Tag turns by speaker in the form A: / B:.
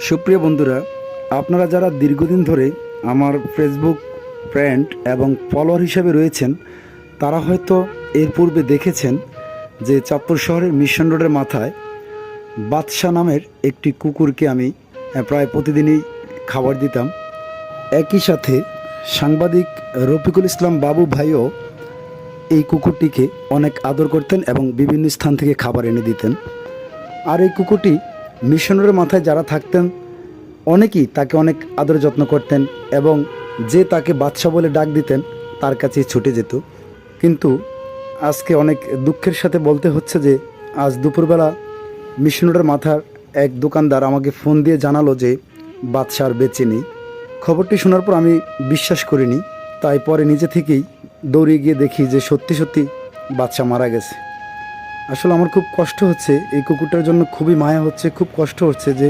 A: সুপ্রিয় বন্ধুরা, আপনারা যারা দীর্ঘদিন ধরে আমার ফেসবুক ফ্রেন্ড এবং ফলোয়ার হিসেবে রয়েছেন, তারা হয়তো এর পূর্বে দেখেছেন যে চাঁদপুর শহরের মিশন রোডের মাথায় বাদশা নামের একটি কুকুরকে আমি প্রায় প্রতিদিনই খাবার দিতাম। একই সাথে সাংবাদিক রফিকুল ইসলাম বাবু ভাইও এই কুকুরটিকে অনেক আদর করতেন এবং বিভিন্ন স্থান থেকে খাবার এনে দিতেন। আর এই কুকুরটি মিশন রোডের মাথায় যারা থাকতেন অনেকেই তাকে অনেক আদর যত্ন করতেন এবং যে তাকে বাদশা বলে ডাক দিতেন তার কাছেই ছুটে যেত। কিন্তু আজকে অনেক দুঃখের সাথে বলতে হচ্ছে যে আজ দুপুরবেলা মিশন রোডের মাথার এক দোকানদার আমাকে ফোন দিয়ে জানালো যে বাদশা আর বেঁচে নেই। খবরটি শোনার পর আমি বিশ্বাস করিনি, তাই পরে নিজে থেকেই দৌড়ে গিয়ে দেখি যে সত্যি সত্যি বাদশা মারা গেছে। আসলে আমার খুব কষ্ট হচ্ছে, এই কুকুরটার জন্য খুবই মায়া হচ্ছে, খুব কষ্ট হচ্ছে যে